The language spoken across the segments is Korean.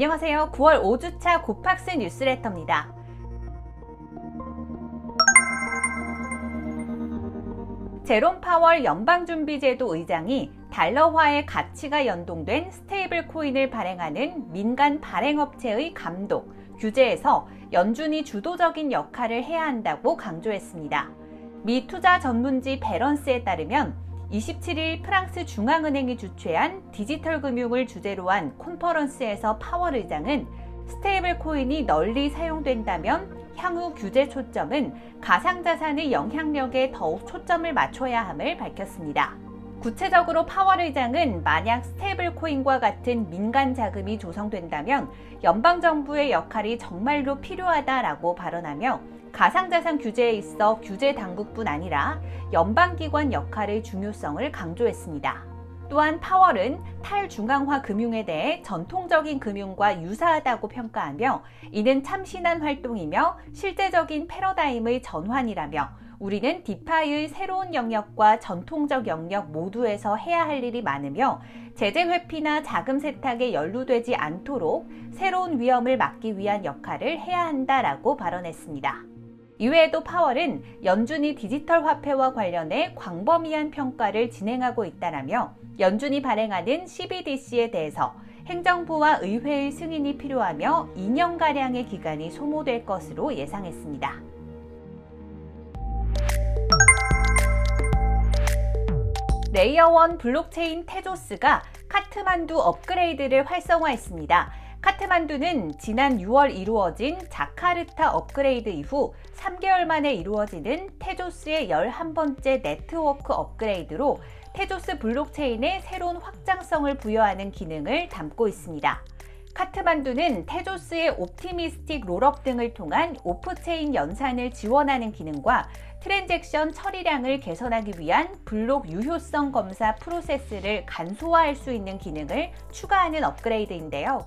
안녕하세요. 9월 5주차 고팍스 뉴스레터입니다. 제롬 파월 연방준비제도 의장이 달러화의 가치가 연동된 스테이블 코인을 발행하는 민간 발행업체의 감독, 규제에서 연준이 주도적인 역할을 해야 한다고 강조했습니다. 미 투자 전문지 배런스에 따르면 27일 프랑스 중앙은행이 주최한 디지털 금융을 주제로 한 컨퍼런스에서 파월 의장은 스테이블 코인이 널리 사용된다면 향후 규제 초점은 가상자산의 영향력에 더욱 초점을 맞춰야 함을 밝혔습니다. 구체적으로 파월 의장은 만약 스테이블 코인과 같은 민간 자금이 조성된다면 연방정부의 역할이 정말로 필요하다라고 발언하며 가상자산 규제에 있어 규제 당국뿐 아니라 연방기관 역할의 중요성을 강조했습니다. 또한 파월은 탈중앙화 금융에 대해 전통적인 금융과 유사하다고 평가하며 이는 참신한 활동이며 실제적인 패러다임의 전환이라며 우리는 디파이의 새로운 영역과 전통적 영역 모두에서 해야 할 일이 많으며 제재 회피나 자금 세탁에 연루되지 않도록 새로운 위험을 막기 위한 역할을 해야 한다라고 발언했습니다. 이외에도 파월은 연준이 디지털 화폐와 관련해 광범위한 평가를 진행하고 있다라며 연준이 발행하는 CBDC에 대해서 행정부와 의회의 승인이 필요하며 2년가량의 기간이 소모될 것으로 예상했습니다. 레이어1 블록체인 테조스가 카트만두 업그레이드를 활성화했습니다. 카트만두는 지난 6월 이루어진 자카르타 업그레이드 이후 3개월 만에 이루어지는 테조스의 11번째 네트워크 업그레이드로 테조스 블록체인에 새로운 확장성을 부여하는 기능을 담고 있습니다. 카트만두는 테조스의 옵티미스틱 롤업 등을 통한 오프체인 연산을 지원하는 기능과 트랜잭션 처리량을 개선하기 위한 블록 유효성 검사 프로세스를 간소화할 수 있는 기능을 추가하는 업그레이드인데요.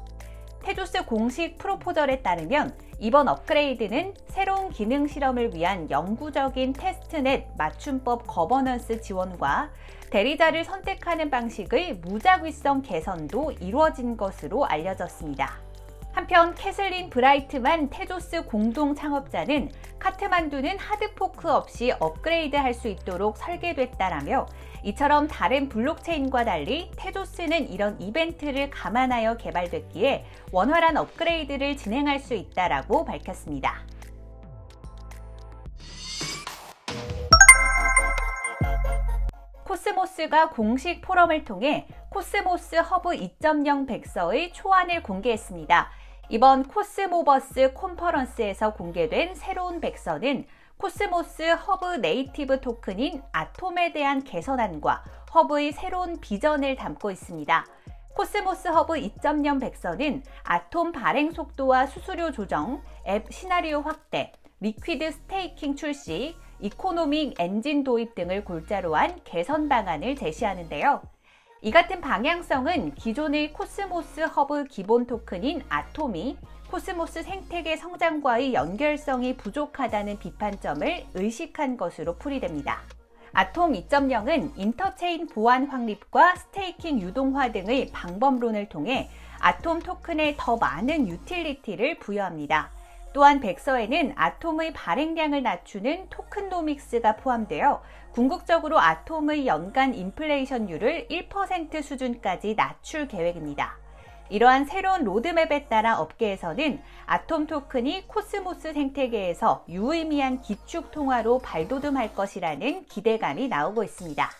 테조스 공식 프로포절에 따르면 이번 업그레이드는 새로운 기능 실험을 위한 영구적인 테스트넷 맞춤법 거버넌스 지원과 대리자를 선택하는 방식의 무작위성 개선도 이루어진 것으로 알려졌습니다. 한편 캐슬린 브라이트만 테조스 공동 창업자는 카트만두는 하드포크 없이 업그레이드할 수 있도록 설계됐다라며 이처럼 다른 블록체인과 달리 테조스는 이런 이벤트를 감안하여 개발됐기에 원활한 업그레이드를 진행할 수 있다라고 밝혔습니다. 코스모스가 공식 포럼을 통해 코스모스 허브 2.0 백서의 초안을 공개했습니다. 이번 코스모버스 컨퍼런스에서 공개된 새로운 백서는 코스모스 허브 네이티브 토큰인 아톰에 대한 개선안과 허브의 새로운 비전을 담고 있습니다. 코스모스 허브 2.0 백서는 아톰 발행 속도와 수수료 조정, 앱 시나리오 확대, 리퀴드 스테이킹 출시, 이코노믹 엔진 도입 등을 골자로 한 개선 방안을 제시하는데요. 이 같은 방향성은 기존의 코스모스 허브 기본 토큰인 아톰이 코스모스 생태계 성장과의 연결성이 부족하다는 비판점을 의식한 것으로 풀이됩니다. 아톰 2.0은 인터체인 보안 확립과 스테이킹 유동화 등의 방법론을 통해 아톰 토큰에 더 많은 유틸리티를 부여합니다. 또한 백서에는 아톰의 발행량을 낮추는 토큰노믹스가 포함되어 궁극적으로 아톰의 연간 인플레이션율을 1% 수준까지 낮출 계획입니다. 이러한 새로운 로드맵에 따라 업계에서는 아톰 토큰이 코스모스 생태계에서 유의미한 기축 통화로 발돋움할 것이라는 기대감이 나오고 있습니다.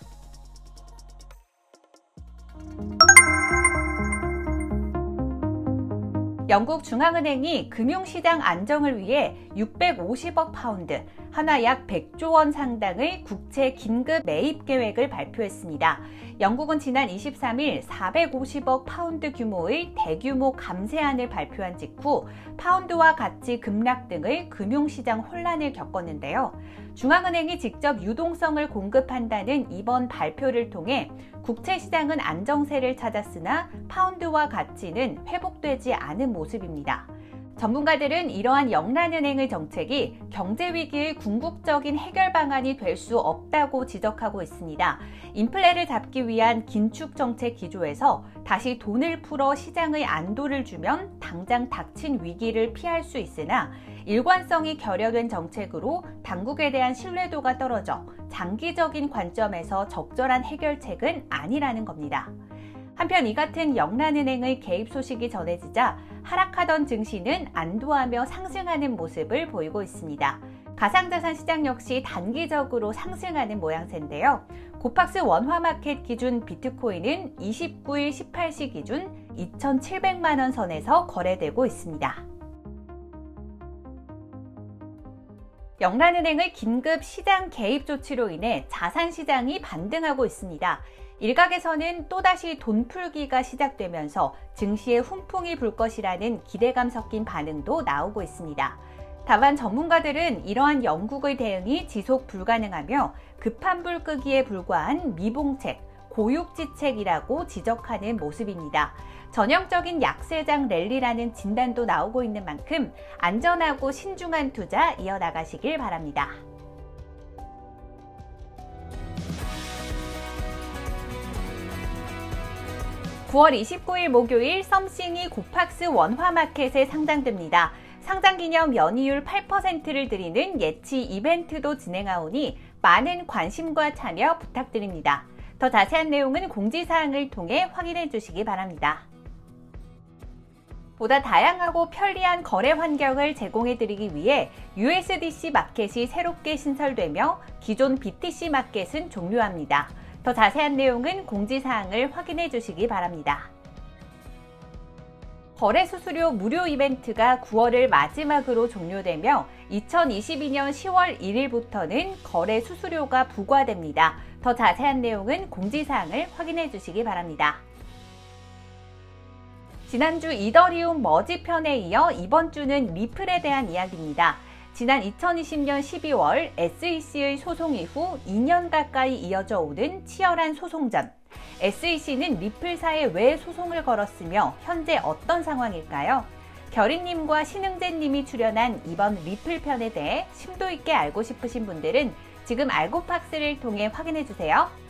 영국 중앙은행이 금융시장 안정을 위해 650억 파운드, 하나 약 100조 원 상당의 국채 긴급 매입 계획을 발표했습니다. 영국은 지난 23일 450억 파운드 규모의 대규모 감세안을 발표한 직후 파운드와 가치 급락 등의 금융시장 혼란을 겪었는데요. 중앙은행이 직접 유동성을 공급한다는 이번 발표를 통해 국채 시장은 안정세를 찾았으나 파운드와 가치는 회복되지 않은 모습입니다. 전문가들은 이러한 영란은행의 정책이 경제위기의 궁극적인 해결 방안이 될 수 없다고 지적하고 있습니다. 인플레를 잡기 위한 긴축 정책 기조에서 다시 돈을 풀어 시장의 안도를 주면 당장 닥친 위기를 피할 수 있으나 일관성이 결여된 정책으로 당국에 대한 신뢰도가 떨어져 장기적인 관점에서 적절한 해결책은 아니라는 겁니다. 한편 이 같은 영란은행의 개입 소식이 전해지자 하락하던 증시는 안도하며 상승하는 모습을 보이고 있습니다. 가상자산 시장 역시 단기적으로 상승하는 모양새인데요. 고팍스 원화마켓 기준 비트코인은 29일 18시 기준 2,700만 원 선에서 거래되고 있습니다. 영란은행의 긴급 시장 개입 조치로 인해 자산 시장이 반등하고 있습니다. 일각에서는 또다시 돈 풀기가 시작되면서 증시에 훈풍이 불 것이라는 기대감 섞인 반응도 나오고 있습니다. 다만 전문가들은 이러한 영국의 대응이 지속 불가능하며 급한 불 끄기에 불과한 미봉책, 고육지책이라고 지적하는 모습입니다. 전형적인 약세장 랠리라는 진단도 나오고 있는 만큼 안전하고 신중한 투자 이어나가시길 바랍니다. 9월 29일 목요일 썸씽이 고팍스 원화마켓에 상장됩니다. 상장기념 연이율 8%를 드리는 예치 이벤트도 진행하오니 많은 관심과 참여 부탁드립니다. 더 자세한 내용은 공지사항을 통해 확인해 주시기 바랍니다. 보다 다양하고 편리한 거래 환경을 제공해 드리기 위해 USDC 마켓이 새롭게 신설되며 기존 BTC 마켓은 종료합니다. 더 자세한 내용은 공지사항을 확인해 주시기 바랍니다. 거래 수수료 무료 이벤트가 9월을 마지막으로 종료되며 2022년 10월 1일부터는 거래 수수료가 부과됩니다. 더 자세한 내용은 공지사항을 확인해 주시기 바랍니다. 지난주 이더리움 머지 편에 이어 이번 주는 리플에 대한 이야기입니다. 지난 2020년 12월 SEC의 소송 이후 2년 가까이 이어져 오는 치열한 소송전. SEC는 리플사에 왜 소송을 걸었으며 현재 어떤 상황일까요? 결이님과 신흥재님이 출연한 이번 리플 편에 대해 심도 있게 알고 싶으신 분들은 지금 알고팍스를 통해 확인해주세요.